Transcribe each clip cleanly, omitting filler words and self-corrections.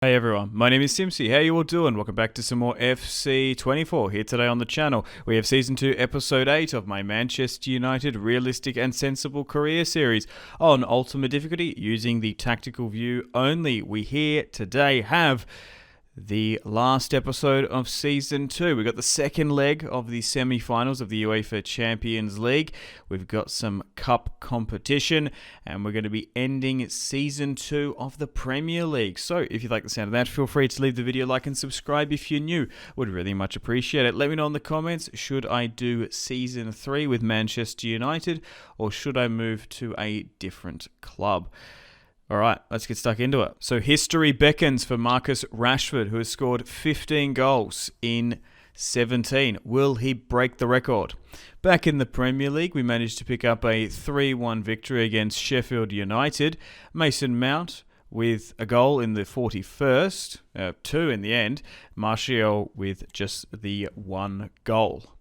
Hey everyone, my name is Simpzy. How you all doing? Welcome back to some more FC 24 here today on the channel. We have Season 2, Episode 8 of my Manchester United Realistic and Sensible Career Series on Ultimate Difficulty using the Tactical View only. We here today have the last episode of Season 2. We've got the second leg of the semi-finals of the UEFA Champions League. We've got some cup competition, and we're going to be ending Season 2 of the Premier League. So, if you like the sound of that, feel free to leave the video a like and subscribe if you're new. Would really much appreciate it. Let me know in the comments, should I do Season 3 with Manchester United, or should I move to a different club? All right, let's get stuck into it. So history beckons for Marcus Rashford, who has scored 15 goals in 17. Will he break the record? Back in the Premier League, we managed to pick up a 3-1 victory against Sheffield United. Mason Mount with a goal in the 41st, 2 in the end. Martial with just the 1 goal.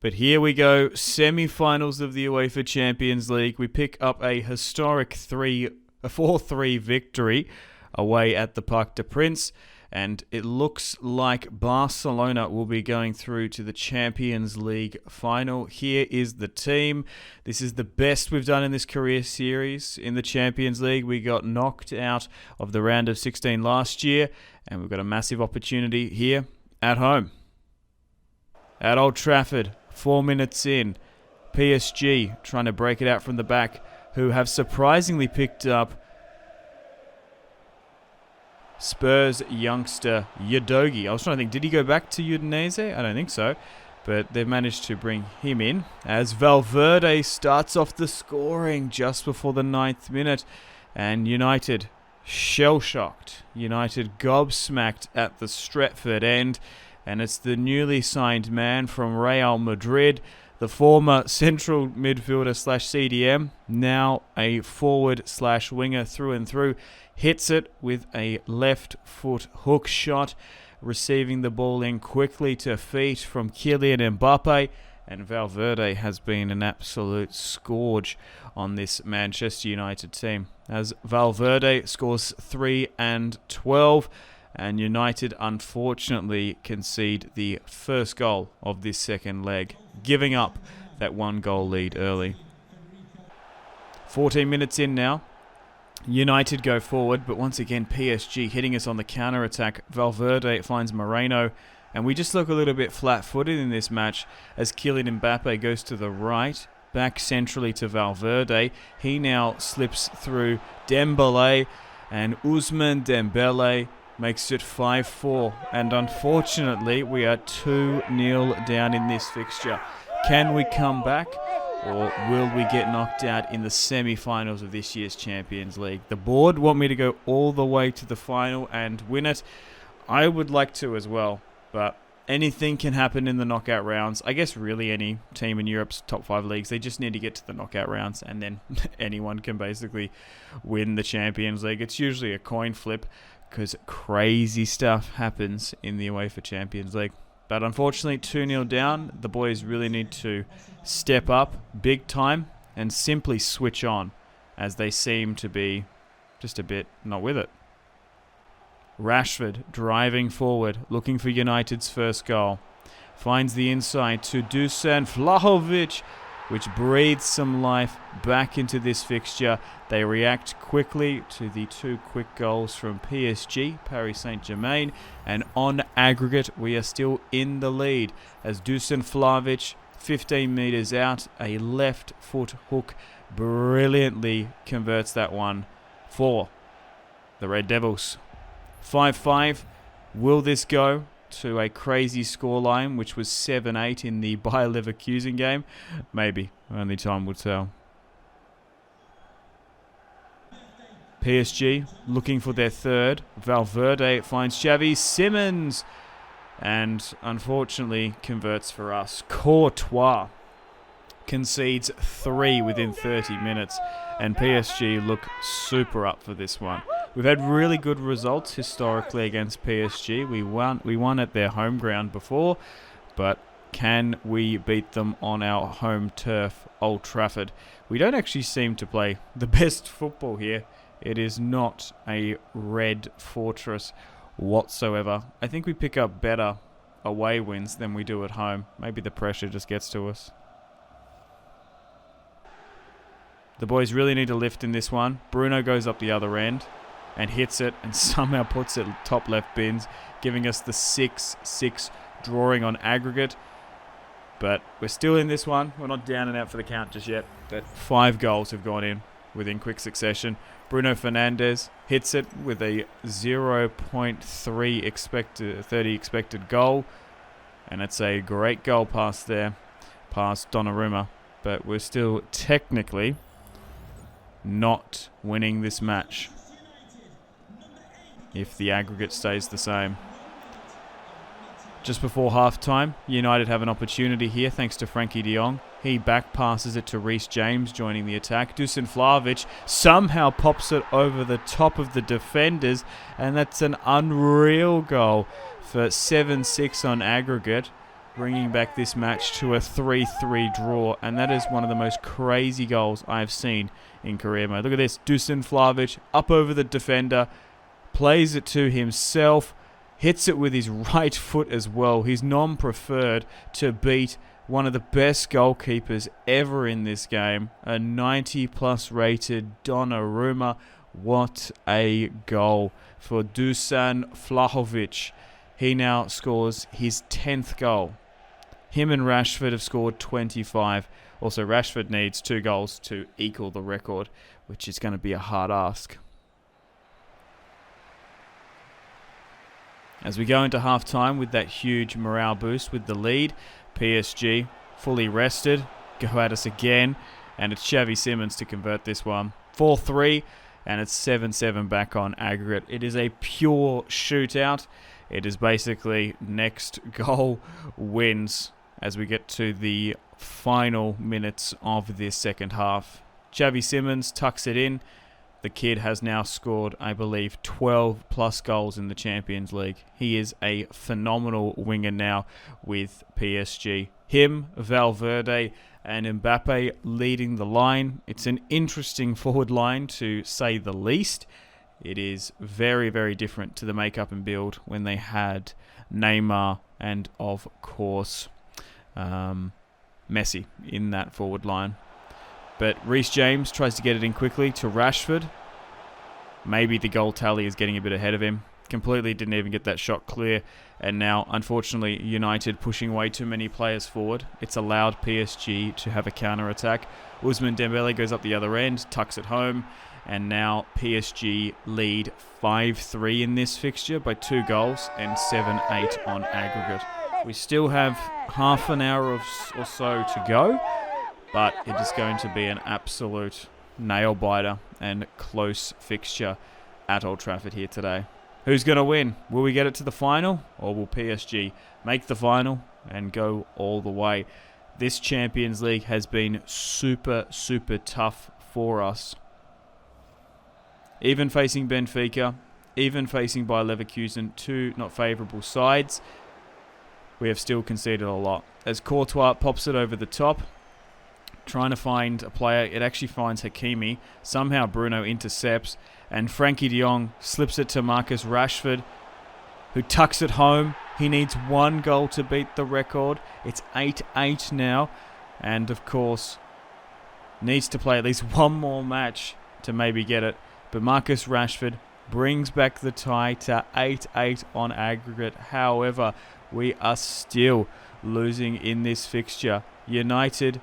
But here we go, semi-finals of the UEFA Champions League. We pick up a historic 4-3 victory away at the Parc des Princes, and it looks like Barcelona will be going through to the Champions League final. Here is the team. This is the best we've done in this career series in the Champions League. We got knocked out of the round of 16 last year, and we've got a massive opportunity here at home. At Old Trafford, 4 minutes in, PSG trying to break it out from the back, who have surprisingly picked up Spurs youngster Udogie. I was trying to think, did he go back to Udinese? I don't think so. But they've managed to bring him in as Valverde starts off the scoring just before the 9th minute. And United shell-shocked. United gobsmacked at the Stretford end. And it's the newly signed man from Real Madrid, the former central midfielder slash CDM, now a forward slash winger through and through, hits it with a left foot hook shot, receiving the ball in quickly to feet from Kylian Mbappe, and Valverde has been an absolute scourge on this Manchester United team, as Valverde scores 3 and 12. And United unfortunately concede the first goal of this second leg, giving up that 1-goal lead early. 14 minutes in now. United go forward, but once again PSG hitting us on the counter-attack. Valverde finds Moreno, and we just look a little bit flat-footed in this match as Kylian Mbappe goes to the right, back centrally to Valverde. He now slips through Dembele, and Ousmane Dembele makes it 5-4, and unfortunately we are 2-0 down in this fixture. Can we come back, or will we get knocked out in the semi-finals of this year's Champions League? The board want me to go all the way to the final and win it. I would like to as well, but anything can happen in the knockout rounds. I guess really any team in Europe's top 5 leagues, they just need to get to the knockout rounds, and then anyone can basically win the Champions League. It's usually a coin flip, because crazy stuff happens in the UEFA Champions League. But unfortunately, 2-0 down. The boys really need to step up big time and simply switch on, as they seem to be just a bit not with it. Rashford driving forward, looking for United's first goal. Finds the inside to Dusan Vlahovic, which breathes some life back into this fixture. They react quickly to the 2 quick goals from PSG, Paris Saint-Germain, and on aggregate, we are still in the lead as Dusan Vlahovic, 15 metres out, a left foot hook, brilliantly converts that one for the Red Devils. 5-5. Will this go to a crazy scoreline, which was 7-8 in the Bayer Leverkusen game? Maybe. Only time will tell. PSG looking for their third. Valverde finds Xavi Simons and unfortunately converts for us. Courtois concedes 3 within 30 minutes, and PSG look super up for this one. We've had really good results historically against PSG. We won at their home ground before, but can we beat them on our home turf, Old Trafford? We don't actually seem to play the best football here It is not a red fortress whatsoever. I think we pick up better away wins than we do at home. Maybe the pressure just gets to us. The boys really need to lift in this one. Bruno goes up the other end and hits it and somehow puts it top left bins, giving us the 6-6 drawing on aggregate. But we're still in this one. We're not down and out for the count just yet. But 5 goals have gone in within quick succession. Bruno Fernandes hits it with a 0.3 expected goal. And it's a great goal pass there, past Donnarumma. But we're still technically not winning this match if the aggregate stays the same. Just before half-time, United have an opportunity here thanks to Frankie de Jong. He back passes it to Reece James joining the attack. Dusan Vlahovic somehow pops it over the top of the defenders, and that's an unreal goal for 7-6 on aggregate, bringing back this match to a 3-3 draw, and that is one of the most crazy goals I've seen in career mode. Look at this, Dusan Vlahovic up over the defender, plays it to himself, hits it with his right foot as well. He's non-preferred to beat one of the best goalkeepers ever in this game, a 90-plus rated Donnarumma. What a goal for Dusan Vlahovic. He now scores his 10th goal. Him and Rashford have scored 25. Also, Rashford needs 2 goals to equal the record, which is going to be a hard ask. As we go into half-time with that huge morale boost with the lead, PSG fully rested, go at us again, and it's Xavi Simons to convert this one. 4-3, and it's 7-7 back on aggregate. It is a pure shootout. It is basically next goal wins as we get to the final minutes of this second half. Xavi Simons tucks it in. The kid has now scored, I believe, 12 plus goals in the Champions League. He is a phenomenal winger now with PSG. Him, Valverde, and Mbappe leading the line. It's an interesting forward line, to say the least. It is very, very different to the makeup and build when they had Neymar and, of course, Messi in that forward line. But Reece James tries to get it in quickly to Rashford. Maybe the goal tally is getting a bit ahead of him. Completely didn't even get that shot clear. And now, unfortunately, United pushing way too many players forward. It's allowed PSG to have a counter-attack. Ousmane Dembele goes up the other end, tucks it home. And now PSG lead 5-3 in this fixture by 2 goals and 7-8 on aggregate. We still have half an hour or so to go. But it is going to be an absolute nail-biter and close fixture at Old Trafford here today. Who's going to win? Will we get it to the final? Or will PSG make the final and go all the way? This Champions League has been super, super tough for us. Even facing Benfica, even facing Bayer Leverkusen, 2 not favourable sides, we have still conceded a lot. As Courtois pops it over the top, trying to find a player, it actually finds Hakimi. Somehow Bruno intercepts, and Frankie de Jong slips it to Marcus Rashford, who tucks it home. He needs 1 goal to beat the record. It's 8-8 now, and of course, needs to play at least 1 more match to maybe get it. But Marcus Rashford brings back the tie to 8-8 on aggregate. However, we are still losing in this fixture. United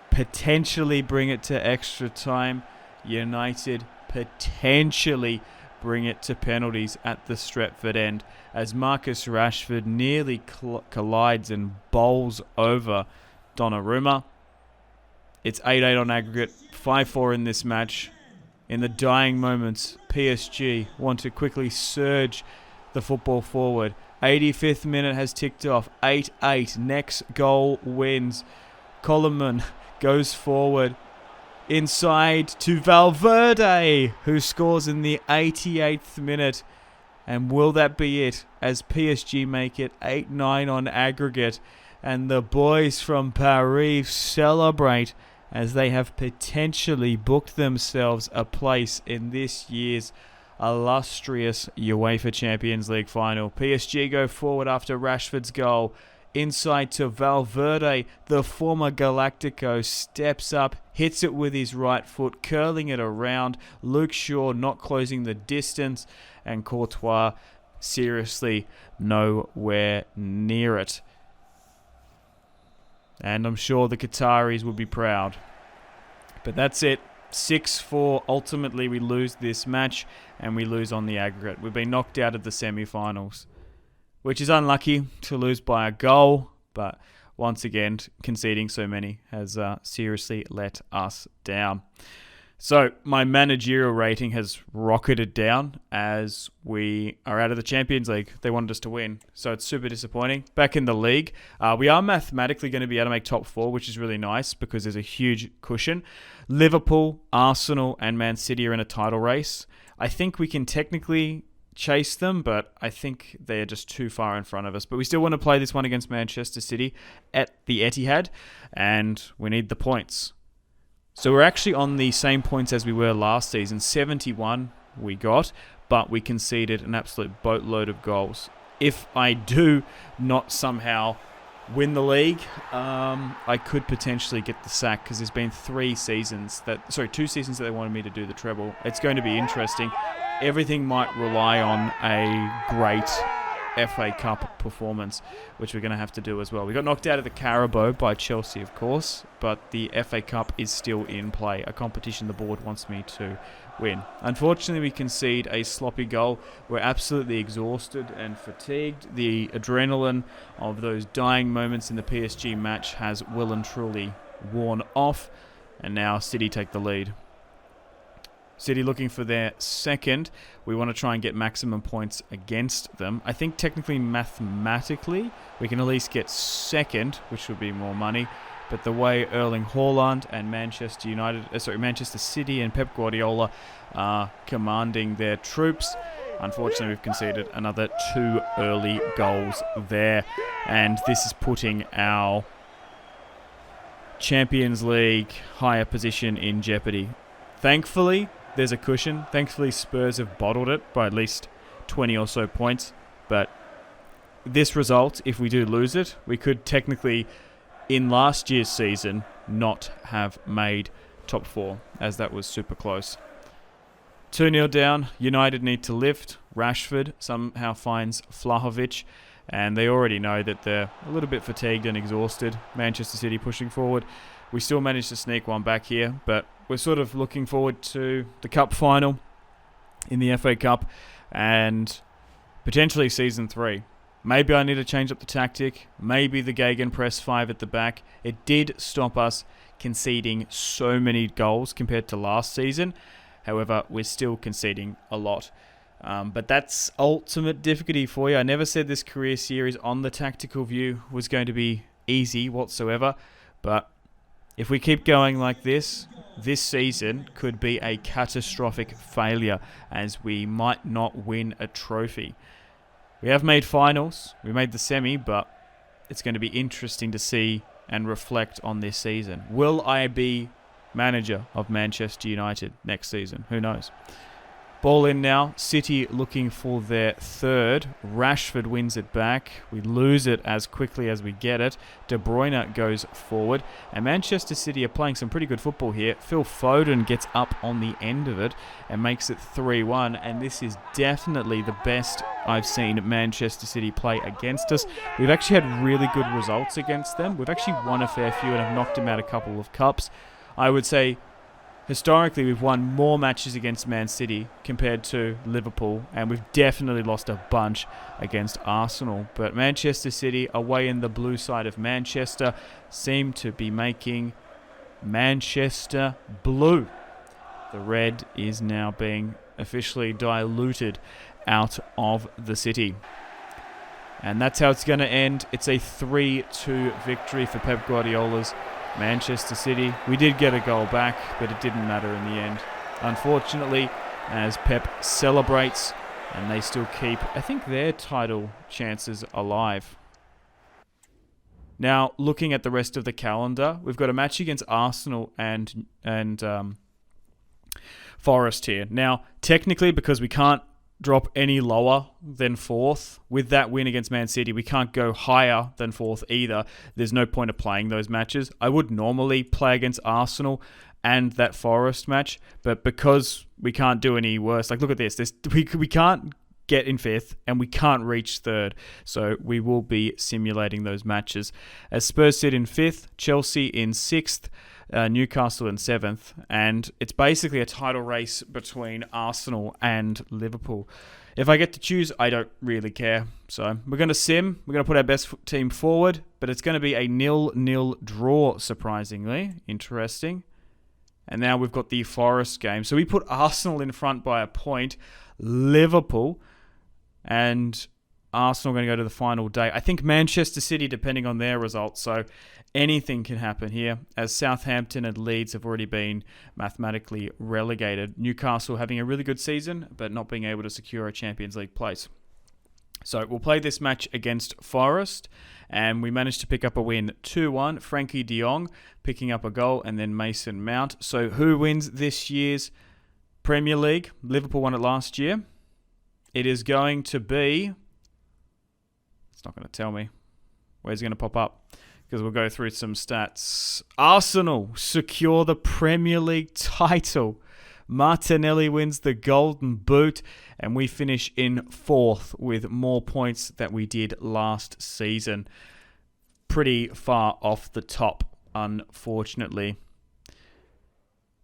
potentially bring it to extra time. United potentially bring it to penalties at the Stretford end as Marcus Rashford nearly collides and bowls over Donnarumma. It's 8-8 on aggregate, 5-4 in this match. In the dying moments, PSG want to quickly surge the football forward. 85th minute has ticked off, 8-8. Next goal wins. Coleman goes forward inside to Valverde, who scores in the 88th minute. And will that be it as PSG make it 8-9 on aggregate? And the boys from Paris celebrate as they have potentially booked themselves a place in this year's illustrious UEFA Champions League final. PSG go forward after Rashford's goal. Inside to Valverde, the former Galactico steps up, hits it with his right foot, curling it around. Luke Shaw not closing the distance, and Courtois seriously nowhere near it. And I'm sure the Qataris will be proud. But that's it. 6-4. Ultimately, we lose this match, and we lose on the aggregate. We've been knocked out of the semi-finals, which is unlucky to lose by a goal, but once again, conceding so many has seriously let us down. So my managerial rating has rocketed down as we are out of the Champions League. They wanted us to win, so it's super disappointing. Back in the league, we are mathematically going to be able to make top 4, which is really nice because there's a huge cushion. Liverpool, Arsenal, and Man City are in a title race. I think we can technically chase them, but I think they are just too far in front of us. But we still want to play this one against Manchester City at the Etihad, and we need the points. So we're actually on the same points as we were last season. 71 we got, but we conceded an absolute boatload of goals. If I do not somehow win the league, I could potentially get the sack because there's been 2 seasons that they wanted me to do the treble. It's going to be interesting. Everything might rely on a great FA Cup performance, which we're going to have to do as well. We got knocked out of the Carabao by Chelsea, of course, but the FA Cup is still in play, a competition the board wants me to win. Unfortunately, we concede a sloppy goal. We're absolutely exhausted and fatigued. The adrenaline of those dying moments in the PSG match has well and truly worn off, and now City take the lead. City looking for their second. We want to try and get maximum points against them. I think technically, mathematically, we can at least get second, which would be more money. But the way Erling Haaland and Manchester City and Pep Guardiola are commanding their troops, unfortunately, we've conceded another 2 early goals there. And this is putting our Champions League higher position in jeopardy. Thankfully, there's a cushion. Thankfully, Spurs have bottled it by at least 20 or so points. But this result, if we do lose it, we could technically, in last year's season, not have made top 4, as that was super close. 2-0 down. United need to lift. Rashford somehow finds Vlahovic, and they already know that they're a little bit fatigued and exhausted. Manchester City pushing forward. We still managed to sneak one back here, but we're sort of looking forward to the cup final in the FA Cup and potentially season 3. Maybe I need to change up the tactic. Maybe the Gegenpress 5 at the back. It did stop us conceding so many goals compared to last season. However, we're still conceding a lot. But that's ultimate difficulty for you. I never said this career series on the tactical view was going to be easy whatsoever. But if we keep going like this season could be a catastrophic failure as we might not win a trophy. We have made finals. We made the semi, but it's going to be interesting to see and reflect on this season. Will I be manager of Manchester United next season? Who knows? Ball in now. City looking for their third. Rashford wins it back. We lose it as quickly as we get it. De Bruyne goes forward. And Manchester City are playing some pretty good football here. Phil Foden gets up on the end of it and makes it 3-1. And this is definitely the best I've seen Manchester City play against us. We've actually had really good results against them. We've actually won a fair few and have knocked them out a couple of cups. I would say historically, we've won more matches against Man City compared to Liverpool, and we've definitely lost a bunch against Arsenal. But Manchester City, away in the blue side of Manchester, seem to be making Manchester blue. The red is now being officially diluted out of the city. And that's how it's going to end. It's a 3-2 victory for Pep Guardiola's Manchester City. We did get a goal back, but it didn't matter in the end. Unfortunately, as Pep celebrates, and they still keep, I think, their title chances alive. Now, looking at the rest of the calendar, we've got a match against Arsenal and Forest here. Now, technically, because we can't drop any lower than 4th, with that win against Man City, we can't go higher than 4th either. There's no point of playing those matches. I would normally play against Arsenal and that Forest match, but because we can't do any worse, like look at this, we can't get in 5th and we can't reach 3rd, so we will be simulating those matches. As Spurs sit in 5th, Chelsea in 6th, Newcastle in 7th, and it's basically a title race between Arsenal and Liverpool. If I get to choose, I don't really care. So we're going to put our best team forward, but it's going to be a 0-0 draw, surprisingly. Interesting. And now we've got the Forest game. So we put Arsenal in front by a point, Liverpool, and Arsenal are going to go to the final day. I think Manchester City, depending on their results. So anything can happen here, as Southampton and Leeds have already been mathematically relegated. Newcastle having a really good season, but not being able to secure a Champions League place. So we'll play this match against Forest, and we managed to pick up a win 2-1. Frankie de Jong picking up a goal, and then Mason Mount. So who wins this year's Premier League? Liverpool won it last year. It is going to be... It's not going to tell me. Where's it going to pop up? Because we'll go through some stats. Arsenal secure the Premier League title. Martinelli wins the Golden Boot, and we finish in 4th with more points than we did last season. Pretty far off the top, unfortunately.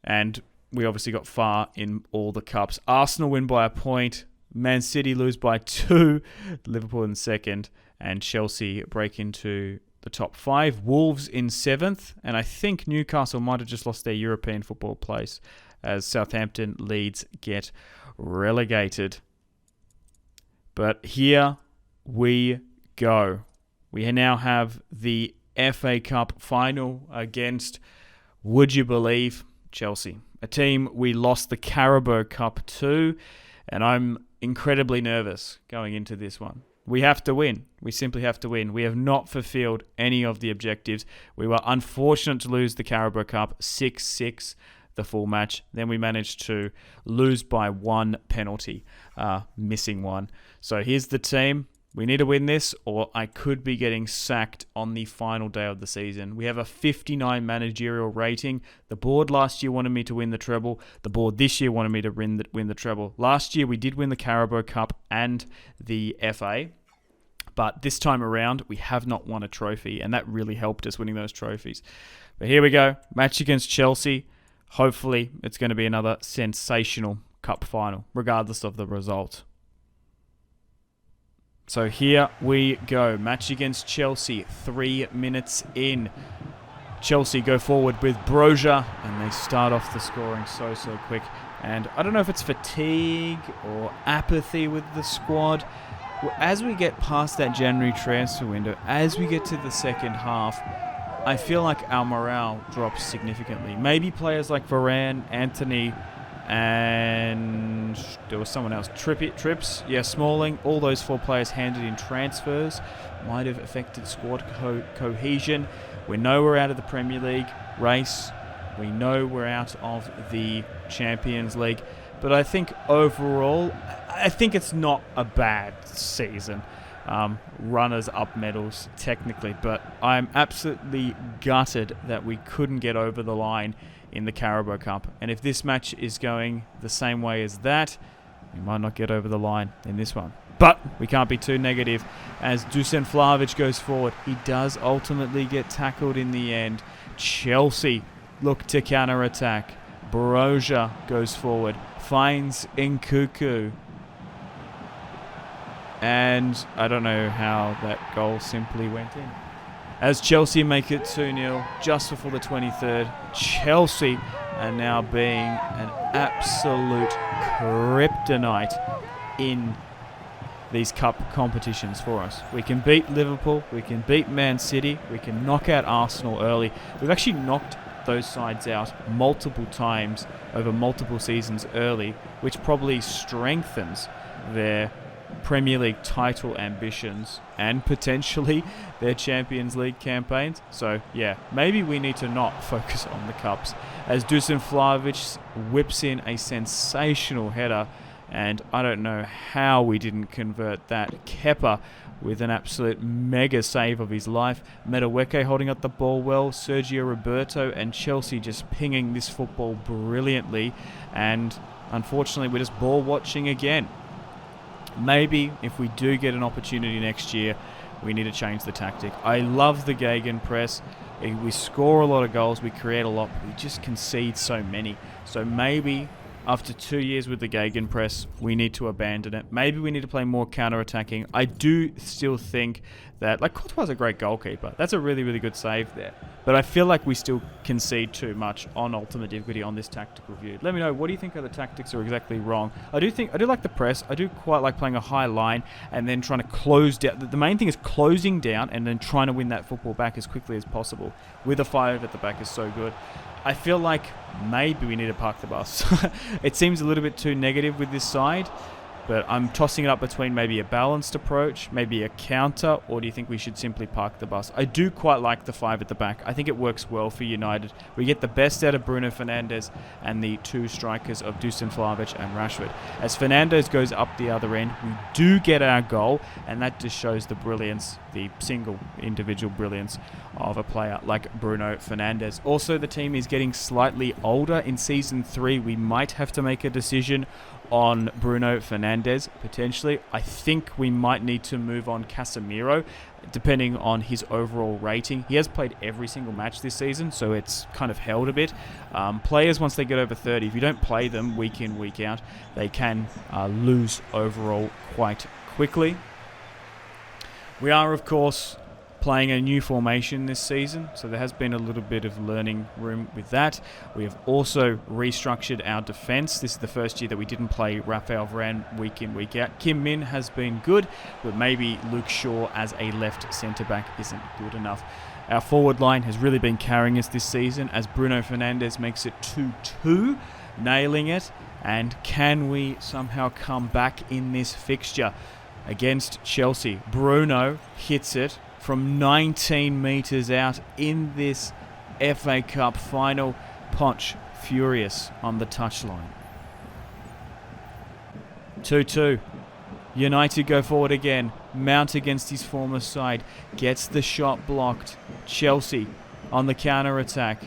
And we obviously got far in all the cups. Arsenal win by a point. Man City lose by 2. Liverpool in 2nd. And Chelsea break into the top 5. Wolves in 7th. And I think Newcastle might have just lost their European football place, as Southampton, Leeds get relegated. But here we go. We now have the FA Cup final against, would you believe, Chelsea. A team we lost the Carabao Cup to, and I'm incredibly nervous going into this one. We have to win. We simply have to win. We have not fulfilled any of the objectives. We were unfortunate to lose the Carabao Cup 6-6. The full match. Then we managed to lose by 1 penalty, missing one. So here's the team. We need to win this, or I could be getting sacked on the final day of the season. We have a 59 managerial rating. The board last year wanted me to win the treble. The board this year wanted me to win the treble. Last year we did win the Carabao Cup and the FA. But this time around, we have not won a trophy, and that really helped us winning those trophies. But here we go. Match against Chelsea. Hopefully, it's going to be another sensational cup final, regardless of the result. So here we go. Match against Chelsea, 3 minutes in. Chelsea go forward with Broja, and they start off the scoring so quick. And I don't know if it's fatigue or apathy with the squad. As we get past that January transfer window, as we get to the second half, I feel like our morale drops significantly. Maybe players like Varane, Anthony, and there was someone else. Trips, Smalling, all those 4 players handed in transfers might have affected squad cohesion. We know we're out of the Premier League race. We know we're out of the Champions League. But I think overall, I think it's not a bad season. Runners-up medals, technically, but I'm absolutely gutted that we couldn't get over the line in the Carabao Cup. And if this match is going the same way as that, we might not get over the line in this one. But we can't be too negative, as Dusan Vlahovic goes forward. He does ultimately get tackled in the end. Chelsea look to counter-attack. Broja goes forward, finds Nkuku. And I don't know how that goal simply went in. As Chelsea make it 2-0 just before the 23rd, Chelsea are now being an absolute kryptonite in these cup competitions for us. We can beat Liverpool, we can beat Man City, we can knock out Arsenal early. We've actually knocked those sides out multiple times over multiple seasons early, which probably strengthens their Premier League title ambitions and potentially their Champions League campaigns. So yeah, maybe we need to not focus on the cups, as Dusan Vlahovic whips in a sensational header, and I don't know how we didn't convert that. Kepa with an absolute mega save of his life. Medaweke holding up the ball well. Sergio Roberto and Chelsea just pinging this football brilliantly, and unfortunately we're just ball watching again. Maybe if we do get an opportunity next year, we need to change the tactic. I love the gegenpress. We score a lot of goals, we create a lot, but we just concede so many. So maybe after 2 years with the gegenpress, we need to abandon it. Maybe we need to play more counter-attacking. I do still think that, like, Courtois' a great goalkeeper. That's a really, really good save there. But I feel like we still concede too much on Ultimate Equity on this tactical view. Let me know, what do you think of the tactics are exactly wrong? I do like the press. I do quite like playing a high line and then trying to close down. The main thing is closing down and then trying to win that football back as quickly as possible. With a 5 at the back is so good. I feel like maybe we need to park the bus. It seems a little bit too negative with this side, but I'm tossing it up between maybe a balanced approach, maybe a counter, or do you think we should simply park the bus? I do quite like the 5 at the back. I think it works well for United. We get the best out of Bruno Fernandes and the 2 strikers of Dusan Vlahovic and Rashford. As Fernandes goes up the other end, we do get our goal, and that just shows the brilliance, the single individual brilliance of a player like Bruno Fernandes. Also, the team is getting slightly older. In Season 3, we might have to make a decision on Bruno Fernandes, potentially. I think we might need to move on Casemiro, depending on his overall rating. He has played every single match this season, so it's kind of held a bit. Players, once they get over 30, if you don't play them week in, week out, they can lose overall quite quickly. We are, of course, playing a new formation this season, so there has been a little bit of learning room with that. We have also restructured our defence. This is the first year that we didn't play Rafael Varane week in, week out. Kim Min has been good, but maybe Luke Shaw as a left centre-back isn't good enough. Our forward line has really been carrying us this season as Bruno Fernandes makes it 2-2, nailing it. And can we somehow come back in this fixture against Chelsea? Bruno hits it from 19 metres out in this FA Cup final. Ponch furious on the touchline. 2-2. United go forward again. Mount against his former side. Gets the shot blocked. Chelsea on the counter-attack.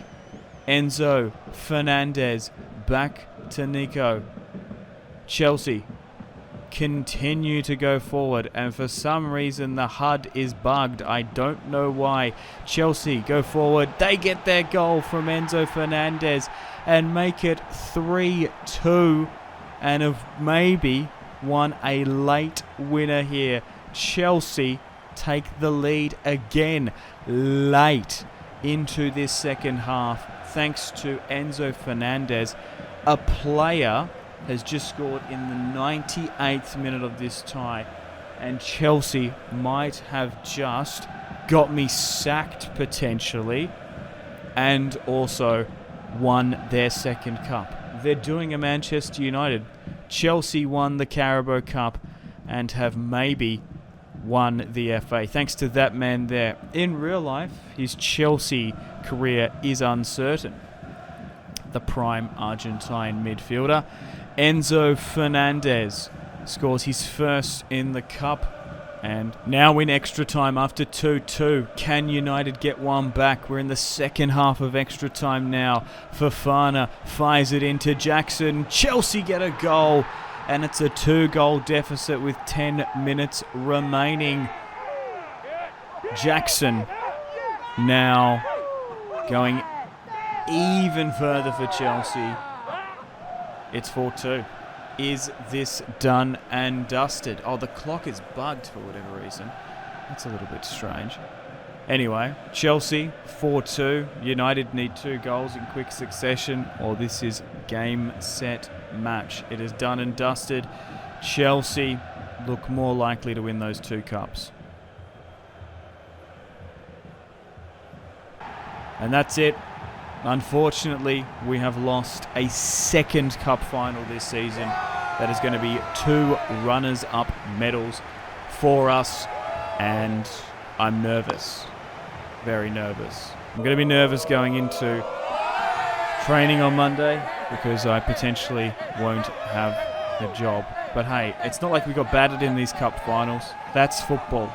Enzo Fernandez back to Nico. Chelsea continue to go forward, and for some reason the HUD is bugged. I don't know why. Chelsea go forward. They get their goal from Enzo Fernandez and make it 3-2, and have maybe won a late winner here. Chelsea take the lead again late into this second half thanks to Enzo Fernandez. A player has just scored in the 98th minute of this tie, and Chelsea might have just got me sacked potentially, and also won their second cup. They're doing a Manchester United. Chelsea won the Carabao Cup and have maybe won the FA thanks to that man there. In real life, his Chelsea career is uncertain. The prime Argentine midfielder Enzo Fernandez scores his first in the cup, and now in extra time after 2-2. Can United get one back? We're in the second half of extra time now. Fofana fires it into Jackson. Chelsea get a goal, and it's a 2-goal deficit with 10 minutes remaining. Jackson now going even further for Chelsea. It's 4-2. Is this done and dusted? Oh, the clock is bugged for whatever reason. That's a little bit strange. Anyway, Chelsea 4-2. United need 2 goals in quick succession, or this is game, set, match. It is done and dusted. Chelsea look more likely to win those 2 cups. And that's it. Unfortunately, we have lost a second cup final this season. that is going to be 2 runners-up medals for us, and I'm nervous. Very nervous. I'm going to be nervous going into training on Monday because I potentially won't have a job. But hey, it's not like we got battered in these cup finals. That's football.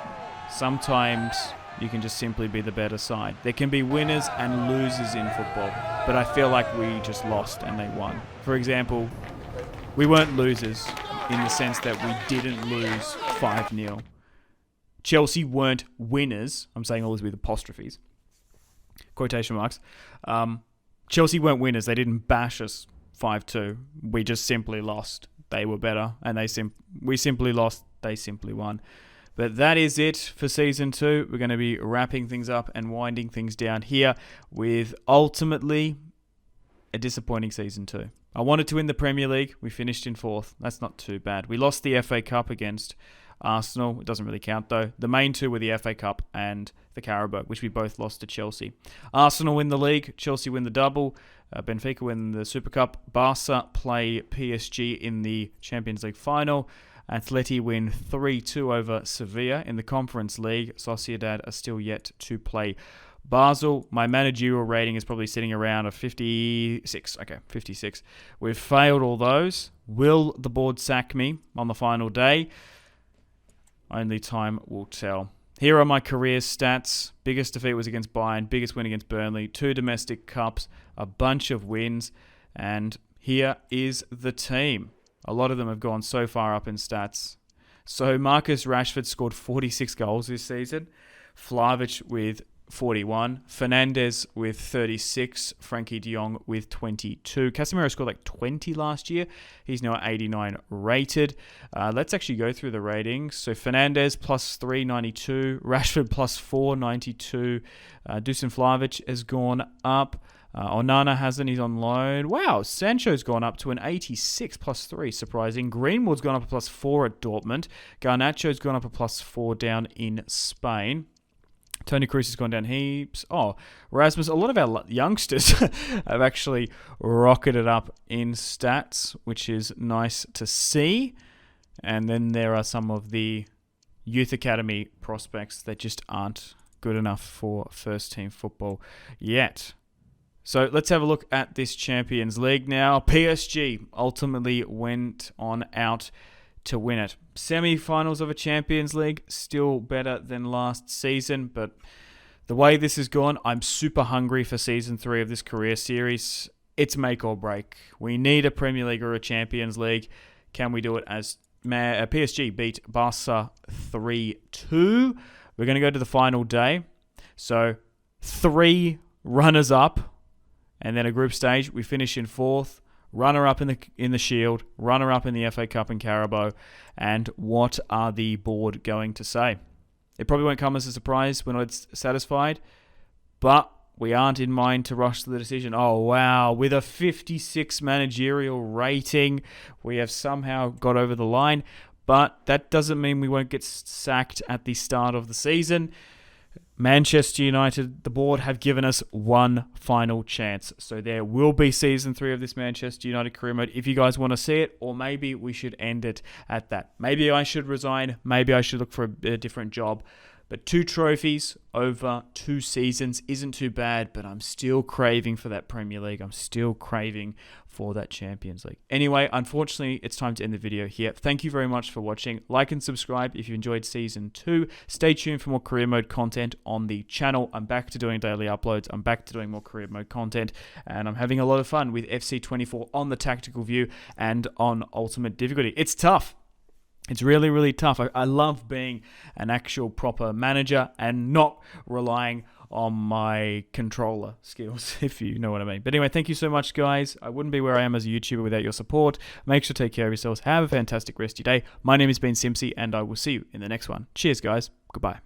Sometimes you can just simply be the better side. There can be winners and losers in football, but I feel like we just lost and they won. For example, we weren't losers in the sense that we didn't lose 5-0. Chelsea weren't winners. I'm saying all this with apostrophes. Quotation marks. Chelsea weren't winners. They didn't bash us 5-2. We just simply lost. They were better, and we simply lost. They simply won. But that is it for Season 2. We're going to be wrapping things up and winding things down here with ultimately a disappointing Season 2. I wanted to win the Premier League. We finished in 4th. That's not too bad. We lost the FA Cup against Arsenal. It doesn't really count though. The main 2 were the FA Cup and the Carabao, which we both lost to Chelsea. Arsenal win the league. Chelsea win the double. Benfica win the Super Cup. Barca play PSG in the Champions League final. Atleti win 3-2 over Sevilla in the Conference League. Sociedad are still yet to play Basel. My managerial rating is probably sitting around a 56. Okay, 56. We've failed all those. Will the board sack me on the final day? Only time will tell. Here are my career stats. Biggest defeat was against Bayern. Biggest win against Burnley. 2 domestic cups. A bunch of wins. And here is the team. A lot of them have gone so far up in stats. So Marcus Rashford scored 46 goals this season. Vlahovic with 41. Fernandes with 36. Frankie de Jong with 22. Casemiro scored like 20 last year. He's now at 89 rated. Let's actually go through the ratings. So Fernandes plus 392. Rashford plus 492. Dusan Vlahovic has gone up. Onana hasn't. He's on loan. Wow, Sancho's gone up to an 86 plus 3. Surprising. Greenwood's gone up a plus 4 at Dortmund. Garnacho's gone up a plus 4 down in Spain. Tony Kroos has gone down heaps. Oh, Rasmus, a lot of our youngsters have actually rocketed up in stats, which is nice to see. And then there are some of the youth academy prospects that just aren't good enough for first team football yet. So let's have a look at this Champions League now. PSG ultimately went on out to win it. Semi-finals of a Champions League, still better than last season, but the way this has gone, I'm super hungry for Season 3 of this career series. It's make or break. We need a Premier League or a Champions League. Can we do it as PSG beat Barca 3-2? We're going to go to the final day. So 3 runners-up. And then a group stage, we finish in 4th, runner-up in the Shield, runner-up in the FA Cup and Carabao. And what are the board going to say? It probably won't come as a surprise when it's satisfied, but we aren't in mind to rush to the decision. Oh, wow. With a 56 managerial rating, we have somehow got over the line, but that doesn't mean we won't get sacked at the start of the season. Manchester United, the board have given us one final chance. So there will be Season 3 of this Manchester United career mode if you guys want to see it, or maybe we should end it at that. Maybe I should resign. Maybe I should look for a different job. But 2 trophies over 2 seasons isn't too bad, but I'm still craving for that Premier League. I'm still craving for that Champions League. Anyway, unfortunately, it's time to end the video here. Thank you very much for watching. Like and subscribe if you enjoyed Season 2. Stay tuned for more career mode content on the channel. I'm back to doing daily uploads. I'm back to doing more career mode content, and I'm having a lot of fun with FC24 on the tactical view and on ultimate difficulty. It's tough. It's really, really tough. I love being an actual proper manager and not relying on my controller skills, if you know what I mean. But anyway, thank you so much, guys. I wouldn't be where I am as a YouTuber without your support. Make sure to take care of yourselves. Have a fantastic rest of your day. My name has been Simpzy, and I will see you in the next one. Cheers, guys. Goodbye.